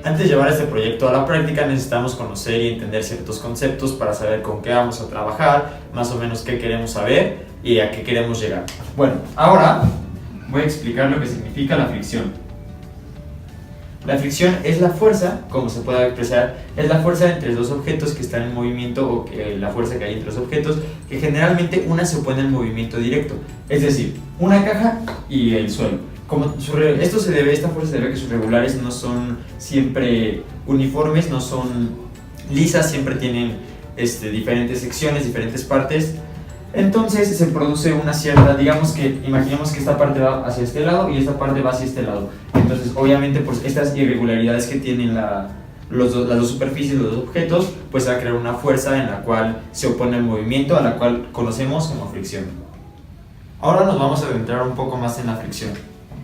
Antes de llevar este proyecto a la práctica necesitamos conocer y entender ciertos conceptos para saber con qué vamos a trabajar, más o menos qué queremos saber y a qué queremos llegar. Bueno, ahora voy a explicar lo que significa la fricción. La fricción es la fuerza, como se puede expresar, es la fuerza entre dos objetos que están en movimiento o la fuerza que hay entre los objetos, que generalmente una se opone al movimiento directo, es decir, una caja y el suelo. Esta fuerza se debe a que sus regulares no son siempre uniformes, no son lisas, siempre tienen diferentes secciones, diferentes partes. Entonces se produce una cierta, imaginemos que esta parte va hacia este lado y esta parte va hacia este lado. Entonces obviamente pues estas irregularidades que tienen las dos superficies, los dos objetos, pues va a crear una fuerza en la cual se opone al movimiento, a la cual conocemos como fricción. Ahora nos vamos a adentrar un poco más en la fricción.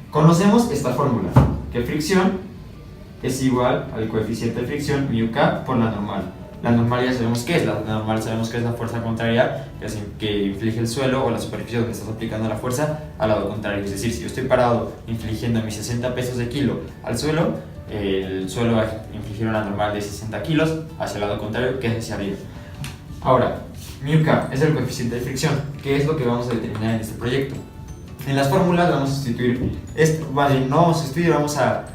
Conocemos esta fórmula, que fricción es igual al coeficiente de fricción μk por la normal. La normal ya sabemos qué es, la normal sabemos que es la fuerza contraria que inflige el suelo o la superficie donde estás aplicando la fuerza al lado contrario. Es decir, si yo estoy parado infligiendo mis 60 pesos de kilo al suelo, el suelo va a infligir una normal de 60 kilos hacia el lado contrario, que es hacia arriba. Ahora, μk es el coeficiente de fricción, que es lo que vamos a determinar en este proyecto. En las fórmulas vamos a sustituir, vamos a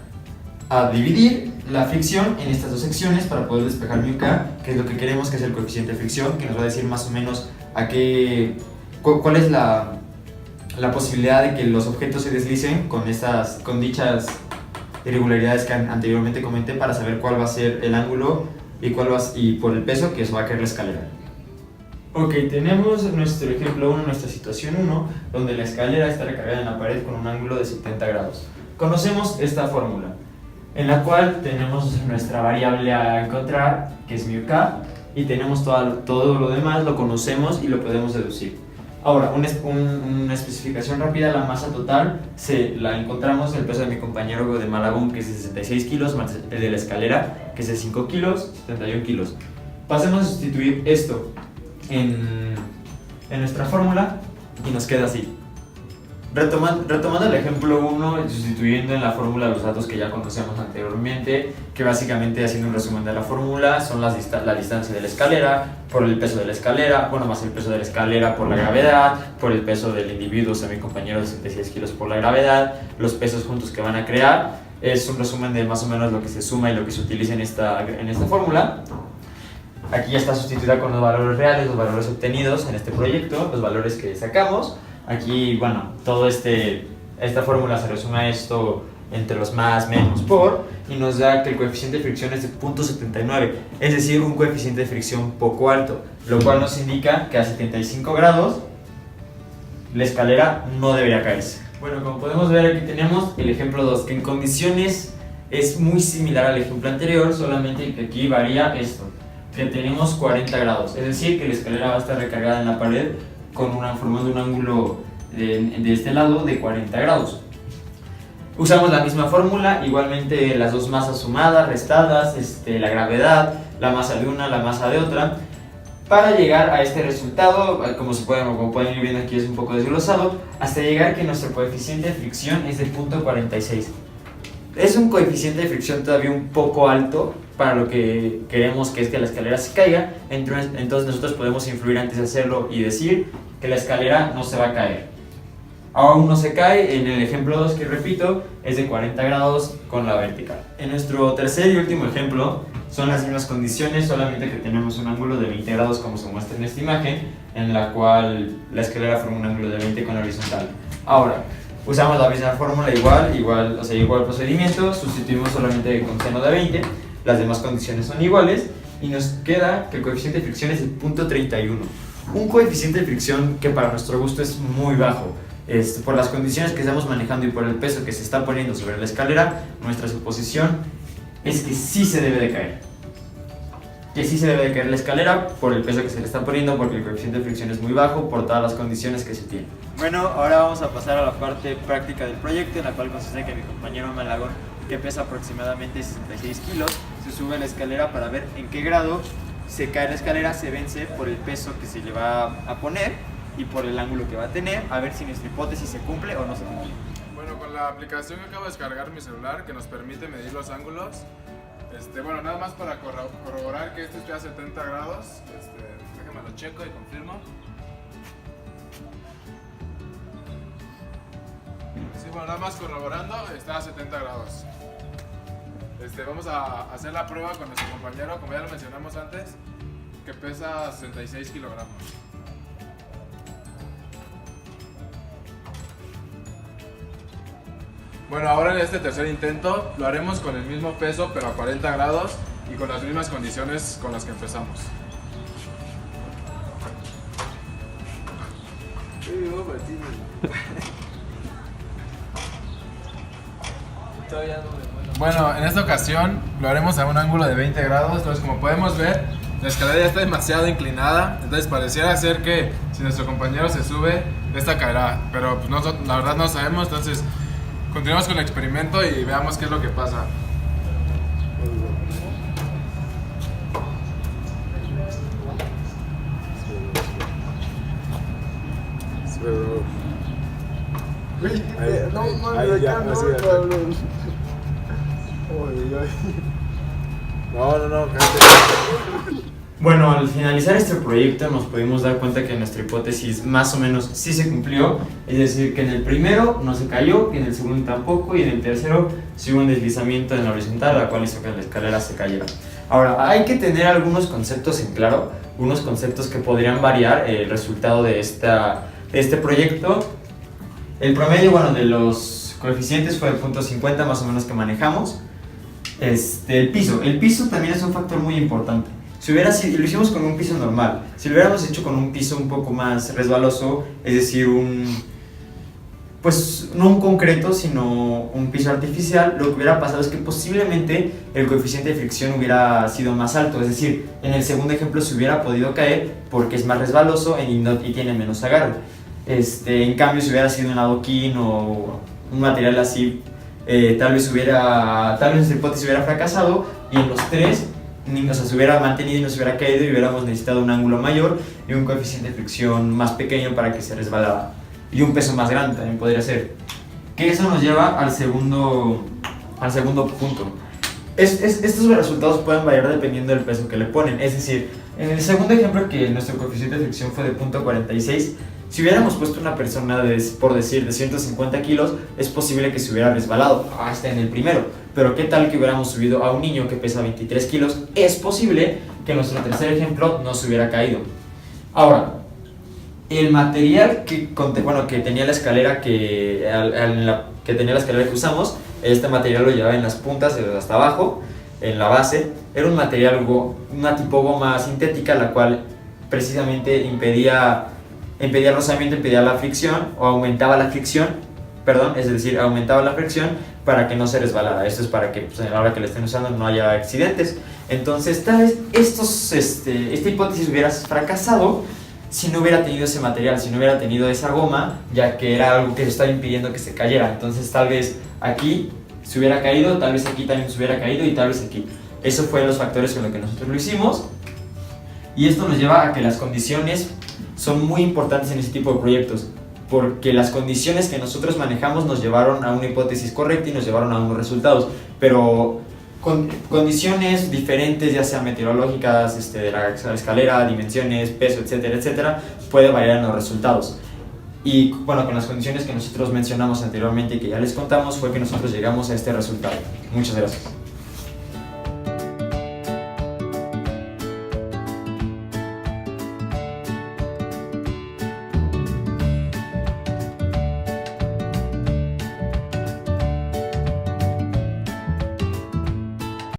dividir la fricción en estas dos secciones para poder despejar μk, que es lo que queremos, que es el coeficiente de fricción, que nos va a decir más o menos cuál es la posibilidad de que los objetos se deslicen con dichas irregularidades que anteriormente comenté, para saber cuál va a ser el ángulo y por el peso que se va a caer la escalera. Ok, tenemos nuestro ejemplo 1, nuestra situación 1, donde la escalera está recargada en la pared con un ángulo de 70 grados. Conocemos esta fórmula, en la cual tenemos nuestra variable a encontrar, que es μk, y tenemos todo lo demás, lo conocemos y lo podemos deducir. Ahora, una especificación rápida: la masa total la encontramos, el peso de mi compañero de Malagón, que es de 66 kilos, más el de la escalera, que es de 5 kilos, 71 kilos. Pasemos a sustituir esto en nuestra fórmula y nos queda así. Retomando el ejemplo 1, sustituyendo en la fórmula los datos que ya conocemos anteriormente, que básicamente, haciendo un resumen de la fórmula, son la distancia de la escalera por el peso de la escalera, más el peso de la escalera por la gravedad, por el peso del individuo, o sea, mi compañero de 66 kilos, por la gravedad, los pesos juntos que van a crear. Es un resumen de más o menos lo que se suma y lo que se utiliza en esta fórmula. Aquí ya está sustituida con los valores reales, los valores obtenidos en este proyecto, los valores que sacamos. Aquí, esta fórmula se resume a esto entre los más, menos, por, y nos da que el coeficiente de fricción es de 0.79, es decir, un coeficiente de fricción poco alto, lo cual nos indica que a 75 grados la escalera no debería caerse. Bueno, como podemos ver, aquí tenemos el ejemplo 2, que en condiciones es muy similar al ejemplo anterior, solamente que aquí varía esto, que tenemos 40 grados, es decir, que la escalera va a estar recargada en la pared formando un ángulo de este lado de 40 grados. Usamos la misma fórmula, igualmente las dos masas sumadas, restadas, la gravedad, la masa de una, la masa de otra, para llegar a este resultado. Como pueden ir viendo aquí, es un poco desglosado, hasta llegar que nuestro coeficiente de fricción es de 0.46. Es un coeficiente de fricción todavía un poco alto para lo que queremos, que es que la escalera se caiga. Entonces nosotros podemos influir antes de hacerlo y decir que la escalera no se va a caer. Aún no se cae. En el ejemplo 2, que repito, es de 40 grados con la vertical. En nuestro tercer y último ejemplo son las mismas condiciones, solamente que tenemos un ángulo de 20 grados, como se muestra en esta imagen, en la cual la escalera forma un ángulo de 20 con la horizontal. Ahora, usamos la misma fórmula, igual procedimiento, sustituimos solamente con seno de 20, las demás condiciones son iguales, y nos queda que el coeficiente de fricción es el 0.31. Un coeficiente de fricción que para nuestro gusto es muy bajo. Por las condiciones que estamos manejando y por el peso que se está poniendo sobre la escalera, nuestra suposición es que sí se debe de caer. Que sí se debe de caer la escalera por el peso que se le está poniendo, porque el coeficiente de fricción es muy bajo por todas las condiciones que se tienen. Bueno, ahora vamos a pasar a la parte práctica del proyecto, en la cual consiste en que mi compañero Malagón, que pesa aproximadamente 66 kilos, se sube a la escalera para ver en qué grado se cae la escalera, se vence por el peso que se le va a poner y por el ángulo que va a tener, a ver si nuestra hipótesis se cumple o no se cumple. Bueno, con la aplicación que acabo de descargar mi celular, que nos permite medir los ángulos, Bueno, nada más para corroborar que esto esté a 70 grados, déjame lo checo y confirmo. Sí, bueno, nada más corroborando, está a 70 grados. Vamos a hacer la prueba con nuestro compañero, como ya lo mencionamos antes, que pesa 66 kilogramos. Bueno, ahora en este tercer intento lo haremos con el mismo peso, pero a 40 grados y con las mismas condiciones con las que empezamos. Bueno, en esta ocasión lo haremos a un ángulo de 20 grados, entonces como podemos ver, la escalera ya está demasiado inclinada, entonces pareciera ser que si nuestro compañero se sube, esta caerá, pero pues la verdad no sabemos, entonces continuemos con el experimento y veamos qué es lo que pasa. No, cállate. Bueno, al finalizar este proyecto nos pudimos dar cuenta que nuestra hipótesis más o menos sí se cumplió, es decir, que en el primero no se cayó, que en el segundo tampoco, y en el tercero sí hubo un deslizamiento en la horizontal, la cual hizo que la escalera se cayera. Ahora, hay que tener algunos conceptos en claro, unos conceptos que podrían variar el resultado de este proyecto. El promedio, bueno, de los coeficientes fue de 0.50 más o menos que manejamos. El piso también es un factor muy importante. Si hubiera sido, lo hicimos con un piso normal, si lo hubiéramos hecho con un piso un poco más resbaloso, es decir, pues no un concreto, sino un piso artificial, lo que hubiera pasado es que posiblemente el coeficiente de fricción hubiera sido más alto, es decir, en el segundo ejemplo se hubiera podido caer porque es más resbaloso y tiene menos agarre. En cambio, si hubiera sido un adoquín o un material así, tal vez nuestra hipótesis hubiera fracasado y en los tres se hubiera mantenido y no se hubiera caído y hubiéramos necesitado un ángulo mayor y un coeficiente de fricción más pequeño para que se resbalara y un peso más grande también podría ser, que eso nos lleva al segundo punto. Estos resultados pueden variar dependiendo del peso que le ponen, es decir, en el segundo ejemplo que nuestro coeficiente de fricción fue de 0.46, si hubiéramos puesto una persona por decir de 150 kilos, es posible que se hubiera resbalado hasta en el primero. Pero qué tal que hubiéramos subido a un niño que pesa 23 kilos, es posible que en nuestro tercer ejemplo no se hubiera caído. Ahora, el material que tenía la escalera que usamos, este material lo llevaba en las puntas, hasta abajo, en la base. Era un material, una tipo goma sintética, la cual precisamente impedía el rozamiento, impedía la fricción, o aumentaba la fricción, aumentaba la fricción para que no se resbalara. Esto es para que a la hora que lo estén usando no haya accidentes. Entonces, tal vez esta hipótesis hubiera fracasado si no hubiera tenido ese material, si no hubiera tenido esa goma, ya que era algo que estaba impidiendo que se cayera. Entonces, tal vez aquí se hubiera caído, tal vez aquí también se hubiera caído y tal vez aquí. Esos fueron los factores con los que nosotros lo hicimos. Y esto nos lleva a que las condiciones son muy importantes en este tipo de proyectos, porque las condiciones que nosotros manejamos nos llevaron a una hipótesis correcta y nos llevaron a unos resultados, pero con condiciones diferentes, ya sean meteorológicas, de la escalera, dimensiones, peso, etcétera, etcétera, puede variar en los resultados. Y bueno, con las condiciones que nosotros mencionamos anteriormente y que ya les contamos, fue que nosotros llegamos a este resultado. Muchas gracias.